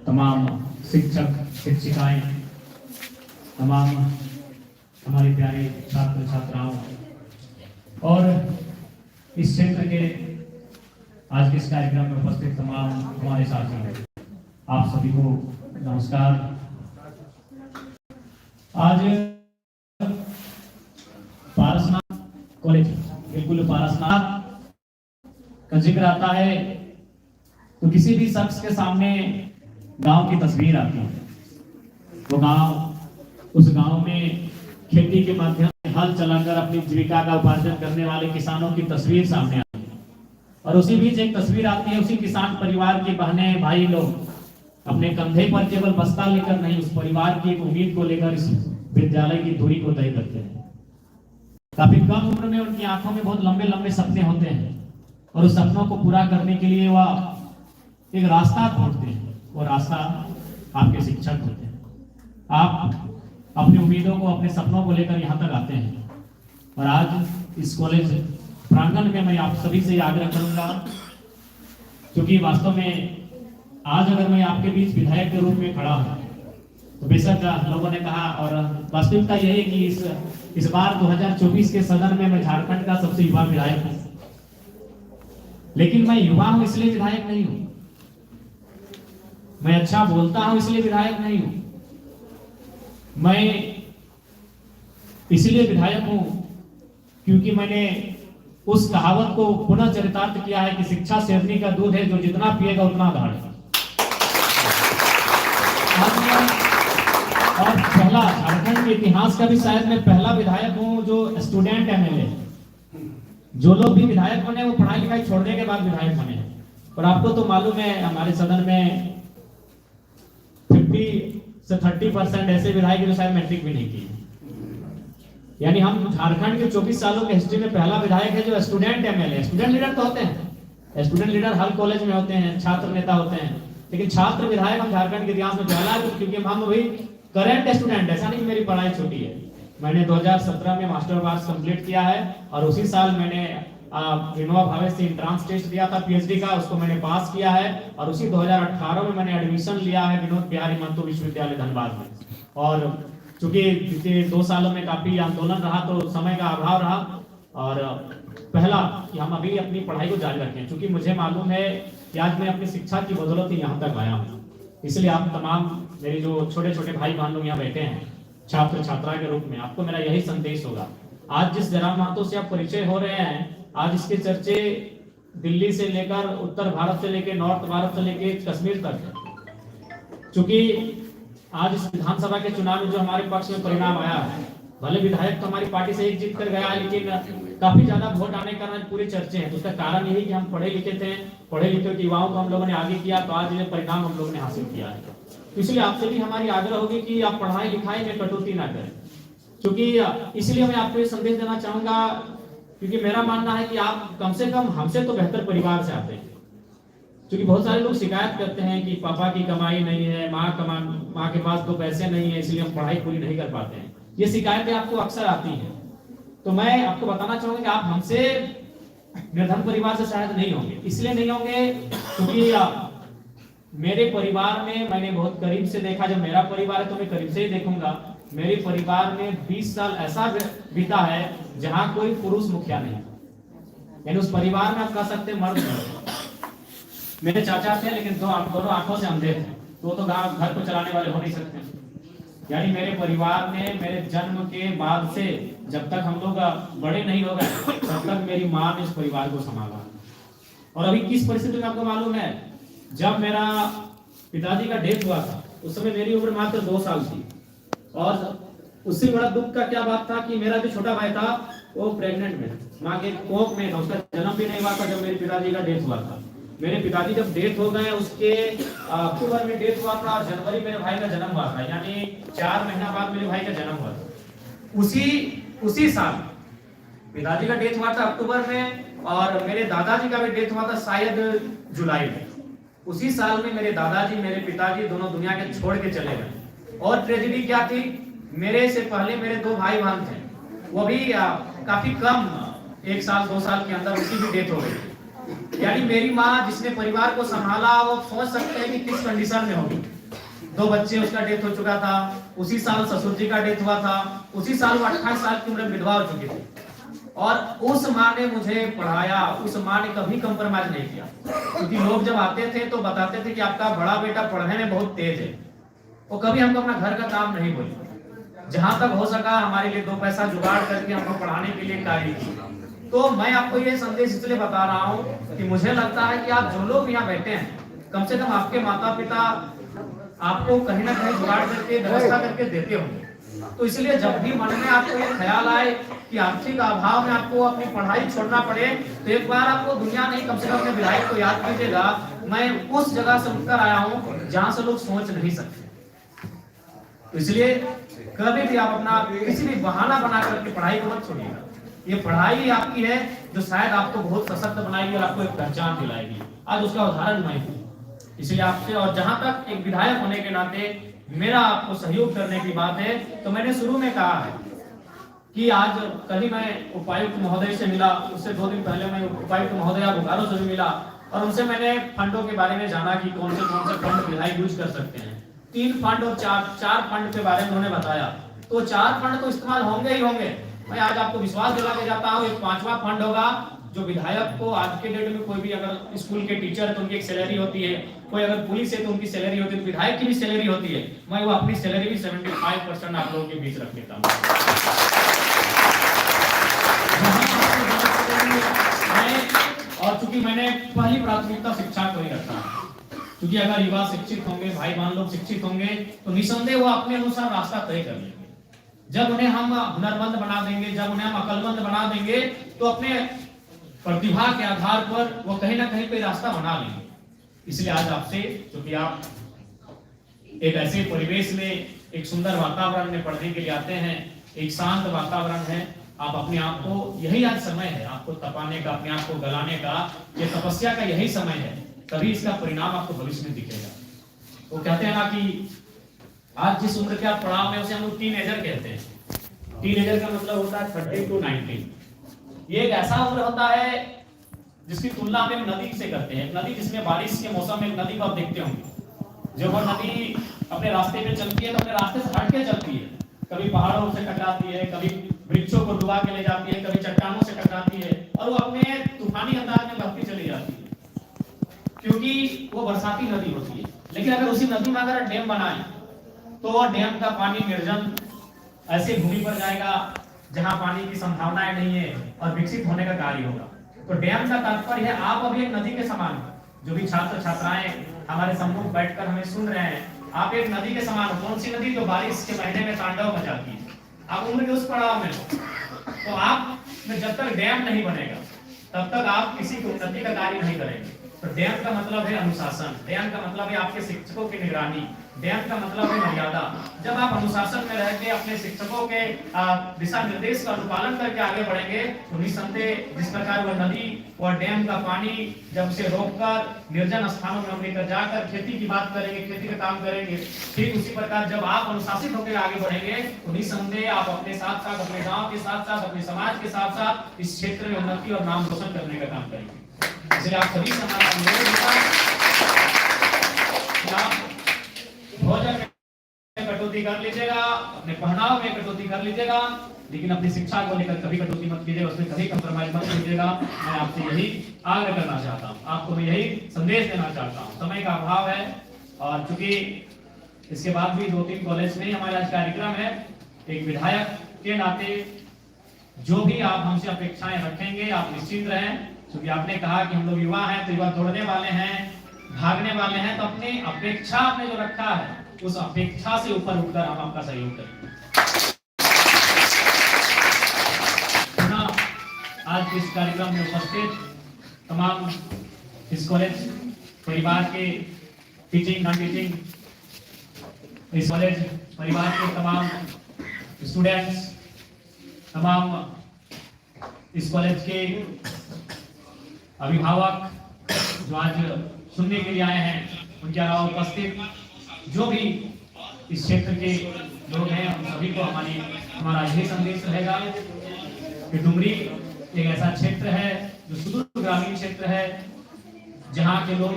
तमाम शिक्षक शिक्षिकाएं, तमाम हमारे प्यारे छात्र छात्राओं और इस क्षेत्र के आज के इस कार्यक्रम में उपस्थित तमाम हमारे साथी हैं, आप सभी को नमस्कार। आज पारसनाथ कॉलेज, बिल्कुल पारसनाथ का जिक्र आता है तो किसी भी शख्स के सामने गांव की तस्वीर आती है। वो गांव, उस गांव में खेती के माध्यम से हल चलाकर अपनी जीविका का उपार्जन करने वाले किसानों की तस्वीर सामने आती है और उसी बीच एक तस्वीर आती है उसी किसान परिवार की बहनें भाई लोग अपने कंधे पर केवल बस्ता लेकर नहीं, उस परिवार की एक उम्मीद को लेकर इस विद्यालय की दूरी को तय करते हैं। काफी कम उम्र में उनकी आंखों में बहुत लंबे लंबे सपने होते हैं और उस सपनों को पूरा करने के लिए वह एक रास्ता ढूंढते हैं। वो रास्ता आपके शिक्षक होते हैं। आप अपनी उम्मीदों को, अपने सपनों को लेकर यहाँ तक आते हैं और आज इस कॉलेज प्रांगण में मैं आप सभी से आग्रह करूंगा, क्योंकि वास्तव में आज अगर मैं आपके बीच विधायक के रूप में खड़ा हूं तो बेशक लोगों ने कहा और वास्तविकता यह है कि इस बार 2024 के सदन में मैं झारखंड का सबसे युवा विधायक हूं। लेकिन मैं युवा हूं इसलिए विधायक नहीं हूं, मैं अच्छा बोलता हूं इसलिए विधायक नहीं हूं, मैं इसलिए विधायक हूं क्योंकि मैंने उस कहावत को पुनः चरितार्थ किया है कि शिक्षा शेरनी का दूध है, जो जितना पिएगा उतना दहाड़ेगा। और पहला झारखंड के इतिहास का भी शायद मैं पहला विधायक हूं जो स्टूडेंट एमएलए। जो लोग भी विधायक बने वो पढ़ाई लिखाई छोड़ने के बाद विधायक बने। और आपको तो मालूम है हमारे सदन में 50 से 30% ऐसे विधायक जो शायद मैट्रिक भी नहीं किए। यानी हम झारखंड के 24 सालों के हिस्ट्री में पहला विधायक है जो स्टूडेंट एमएलए। स्टूडेंट लीडर तो होते हैं, स्टूडेंट लीडर हर कॉलेज में होते हैं, छात्र नेता होते हैं, लेकिन छात्र विधायक हम झारखंड के इतिहास में पहला है, क्योंकि हम अभी करंट स्टूडेंट। ऐसा नहीं मेरी पढ़ाई छोटी है। मैंने 2017 में मास्टर पास कंप्लीट किया है और उसी साल मैंने विनोबा भावे से एंट्रेंस टेस्ट दिया था पीएचडी का, उसको मैंने पास किया है और उसी 2018 में मैंने एडमिशन लिया है विनोद बिहारी महतो विश्वविद्यालय धनबाद में। और चूंकि पिछले 2 सालों में काफी आंदोलन रहा तो समय का अभाव रहा और पहला कि हम अभी अपनी पढ़ाई को जारी रखें, क्योंकि मुझे मालूम है कि आज मैं अपनी शिक्षा की बदौलत ही यहाँ तक आया हूँ। इसलिए आप तमाम मेरे जो छोटे छोटे भाई बहन लोग यहाँ बैठे हैं छात्र छात्रा के रूप में, आपको मेरा यही संदेश होगा। आज जिस जयराम महतो से आप परिचय हो रहे हैं, आज इसके चर्चे दिल्ली से लेकर उत्तर भारत से लेकर नॉर्थ भारत से लेकर कश्मीर तक है। चूंकि आज इस विधानसभा के चुनाव में जो हमारे पक्ष में परिणाम आया है, भले विधायक तो हमारी पार्टी से एक जीत कर गया है, लेकिन काफी ज्यादा वोट आने के कारण पूरी चर्चे हैं। तो उसका कारण यही कि हम पढ़े लिखे थे, पढ़े लिखे युवाओं को हम लोगों ने आगे किया, तो आज ये परिणाम हम लोगों ने हासिल किया है। तो इसलिए आपसे भी हमारी आग्रह होगी कि आप पढ़ाई लिखाई में कटौती ना करें, क्योंकि इसलिए मैं आपको ये संदेश देना चाहूंगा, क्योंकि मेरा मानना है कि आप कम से कम हमसे तो बेहतर परिवार से आते हैं। क्योंकि बहुत सारे लोग शिकायत करते हैं कि पापा की कमाई नहीं है, माँ के पास 2 पैसे नहीं है, इसलिए हम पढ़ाई पूरी नहीं कर पाते हैं। ये शिकायतें आपको अक्सर आती हैं। तो मैं आपको बताना चाहूंगा कि आप हमसे निर्धन परिवार से शायद नहीं होंगे। इसलिए नहीं होंगे क्योंकि मेरे परिवार में मैंने बहुत करीब से देखा, जब मेरा परिवार है तो मैं करीब से ही देखूंगा। मेरे परिवार में 20 साल ऐसा बीता है जहां कोई पुरुष मुखिया नहीं, यानी उस परिवार में आप कह सकते हैं मर्द नहीं। मेरे चाचा थे लेकिन दोनों आंखों से अंधे थे, तो घर को चलाने वाले हो नहीं सकते। यानी मेरे परिवार में मेरे जन्म के बाद से जब तक हम लोग बड़े नहीं हो गए तब तक मेरी माँ ने इस परिवार को संभाला। और अभी किस परिस्थिति में आपको मालूम है, जब मेरा पिताजी का डेथ हुआ था उस समय मेरी उम्र मात्र 2 साल थी। और उससे बड़ा दुख का क्या बात था कि मेरा जो छोटा भाई था वो प्रेग्नेंट में, माँ के कोख में था, उसका जन्म भी नहीं हुआ था जब मेरे पिताजी का डेथ हुआ था। मेरे पिताजी जब डेथ हो गए, उसके अक्टूबर में डेथ हुआ था और जनवरी मेरे भाई का जन्म हुआ था, यानी 4 महीना बाद मेरे भाई का जन्म हुआ था। उसी साल पिताजी का डेथ हुआ था अक्टूबर में और मेरे दादाजी का भी डेथ हुआ था शायद जुलाई में। उसी साल में मेरे दादाजी मेरे पिताजी दोनों दुनिया के छोड़ के चले गए। और ट्रेजेडी क्या थी, मेरे से पहले मेरे 2 भाई बहन थे, वो भी काफी कम 1 साल 2 साल के अंदर उनकी भी डेथ हो गई। यानी मेरी माँ जिसने परिवार को संभाला, वो सोच सकते हैं कि किस कंडीशन में होगी। 2 बच्चे उसका डेथ हो चुका था, उसी साल ससुर जी का डेथ हुआ था, उसी साल वो 28 साल की उम्र में विधवा हो चुकी थी। और उस माँ ने मुझे पढ़ाया, उस माँ ने कभी कंप्रोमाइज नहीं किया। क्योंकि लोग जब आते थे तो बताते थे कि आपका बड़ा बेटा पढ़ने में बहुत तेज है, वो कभी हमको अपना घर का काम नहीं बोली। जहां तक हो सका हमारे लिए 2 पैसा जुगाड़ करके हमको पढ़ाने के लिए कार्य की। तो मैं आपको ये संदेश इसलिए बता रहा हूँ कि मुझे लगता है कि आप जो लोग यहाँ बैठे हैं, कम से कम आपके माता पिता आपको कहीं ना कहीं जुगाड़ करके व्यवस्था करके देते होंगे। तो इसलिए जब भी मन में आपको ये ख्याल आए कि आर्थिक अभाव में आपको अपनी पढ़ाई छोड़ना पड़े, तो एक बार आपको दुनिया नहीं, कम से कम अपने विधायक को याद कीजिएगा, मैं उस जगह से उठकर आया हूँ जहां से लोग सोच नहीं सकते। तो इसलिए कभी भी आप अपना किसी भी बहाना बना करके पढ़ाई को मत छोड़िएगा। ये पढ़ाई आपकी है जो शायद आपको बहुत सशक्त बनाएगी और आपको एक पहचान दिलाएगी। आज उसका उदाहरण मैं हूँ। इसलिए आपसे, और जहां तक एक विधायक होने के नाते मेरा आपको सहयोग करने की बात है, तो मैंने शुरू में कहा है कि आज कल ही मैं उपायुक्त महोदय से मिला, उससे 2 दिन पहले मैं उपायुक्त महोदय बोकारो से भी मिला, और उनसे मैंने फंडों के बारे में जाना कि कौन से फंड विधायक यूज कर सकते हैं। 3 फंड और 4 फंड के बारे में उन्होंने बताया। तो 4 फंड तो इस्तेमाल होंगे ही होंगे। मैं आज आपको विश्वास दिला के जाता हूँ, एक 5वां फंड होगा जो विधायक को आज के डेट में कोई भी अगर स्कूल के टीचर तो उनकी एक सैलरी होती है, कोई अगर पुलिस है तो उनकी सैलरी होती है, तो विधायक की भी सैलरी होती है। मैं वो अपनी सैलरी भी 75% आप लोगों के बीच रख देता हूँ। और चूंकि मैंने पहली प्राथमिकता शिक्षा को ही रखा, क्योंकि अगर युवा शिक्षित होंगे, भाई बहन लोग शिक्षित होंगे, तो निसंदेह वो अपने अनुसार रास्ता तय कर लेंगे। जब उन्हें हम हुनरमंद बना देंगे, जब उन्हें हम अकलमंद बना देंगे, तो अपने प्रतिभा के आधार पर वो कहीं ना कहीं पे रास्ता बना लेंगे। इसलिए आज आपसे, क्योंकि आप एक ऐसे परिवेश में, एक सुंदर वातावरण में पढ़ने के लिए आते हैं, एक शांत वातावरण है, आप अपने आप को, यही आज समय है आपको तपाने का, अपने आप को गलाने का, ये तपस्या का यही समय है, तभी इसका परिणाम आपको भविष्य में दिखेगा। वो कहते हैं ना कि आज जिस उम्र के आप पड़ाव में, उसे हम लोग टीनेजर कहते हैं। टीनेजर का मतलब होता है 30 to 19। ये एक ऐसा उम्र होता है जिसकी तुलना हम एक नदी से करते हैं। नदी जिसमें बारिश के मौसम में, एक नदी को आप देखते होंगे, जब वो नदी अपने रास्ते पे चलती है तो अपने रास्ते से हट के चलती है, कभी पहाड़ों से टकराती है, कभी वृक्षों को डुबा के ले जाती है, कभी चट्टानों से टकराती है, और वो अपने तूफानी अंदाज में बहती चली जाती है, क्योंकि वो बरसाती नदी होती है। लेकिन अगर उसी नदी में अगर डैम बनाए तो वह डैम का पानी निर्जन ऐसे भूमि पर जाएगा जहां पानी की संभावनाएं नहीं है और विकसित होने का कार्य होगा। तो डैम का तात्पर्य है आप अभी एक नदी के समान हो। जो भी छात्र छात्राएं हमारे सम्मुख बैठकर हमें सुन रहे हैं, आप एक नदी के समान हो। कौन सी नदी? जो बारिश के महीने में तांडव मचाती है। आप उम्र के उस पड़ाव में हो, तो आप में जब तक डैम नहीं बनेगा तब तक आप किसी की उन्नति का कार्य नहीं करेंगे। तो डैम का मतलब है अनुशासन, डैम का मतलब है आपके शिक्षकों की निगरानी, डैम का मतलब है मर्यादा। जब आप अनुशासन में रह के अपने शिक्षकों के दिशा निर्देश का अनुपालन करके आगे बढ़ेंगे, तो निसंदेह जिस प्रकार वह नदी और डैम का पानी जब उसे रोककर निर्जन स्थानों में हम लेकर जाकर खेती की बात करेंगे, खेती का काम करेंगे, ठीक उसी प्रकार जब आप अनुशासित होकर आगे बढ़ेंगे, तो निसंदेह आप अपने साथ साथ, अपने गाँव के साथ साथ, अपने समाज के साथ साथ इस क्षेत्र में उन्नति और नाम रोशन करने का काम करेंगे। इसलिए आप सभी से हमारा अनुरोध होगा कि आप भोजन में कटौती कर लीजिएगा, अपने पहनाव में कटौती कर लीजिएगा, लेकिन अपनी शिक्षा को लेकर कभी कटौती मत कीजिएगा, उसमें कभी कंप्रोमाइज मत कीजिएगा। मैं आपसे यही आग्रह करना चाहता हूँ, आपको मैं यही संदेश देना चाहता हूँ। समय का अभाव है, और चूंकि इसके बाद भी 2-3 कॉलेज में हमारा आज कार्यक्रम है, एक विधायक के नाते जो भी आप हमसे अपेक्षाएं रखेंगे, आप निश्चिंत रहें। क्योंकि आपने कहा कि हम लोग युवा हैं, तो युवा दौड़ने वाले हैं, भागने वाले हैं, तो अपने अपेक्षा आपने जो रखा है, उस अपेक्षा से ऊपर उठकर हम आपका सहयोग करेंगे। आज इस कार्यक्रम में उपस्थित तमाम इस कॉलेज परिवार के टीचिंग नॉन टीचिंग, इस कॉलेज परिवार के तमाम स्टूडेंट्स, तमाम इस कॉलेज के अभिभावक जो आज सुनने के लिए आए हैं, उनके अलावा उपस्थित जो भी इस क्षेत्र के लोग हैं, हम सभी को हमारा यही संदेश रहेगा कि डुमरी एक ऐसा क्षेत्र है जो सुदूर ग्रामीण क्षेत्र है, जहाँ के लोग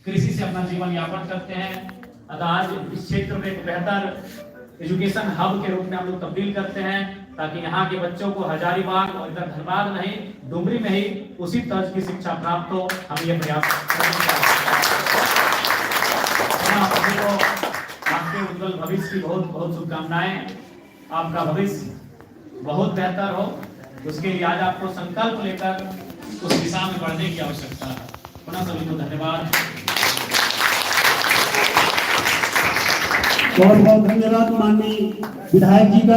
कृषि से अपना जीवन यापन करते हैं, अतः आज इस क्षेत्र में एक बेहतर एजुकेशन हब के रूप में हम लोग तब्दील करते हैं, ताकि यहाँ के बच्चों को हजारीबाग और इधर धनबाद नहीं, डुमरी में ही उसी तरह की शिक्षा प्राप्त हो। हम ये प्रयास करेंगे। आपके उज्जवल भविष्य की बहुत बहुत शुभकामनाएं। आपका भविष्य बहुत बेहतर हो, उसके लिए आज आपको संकल्प लेकर उस दिशा में बढ़ने की आवश्यकता है। पुनः सभी को धन्यवाद। बहुत बहुत धन्यवाद माननीय विधायक जी का।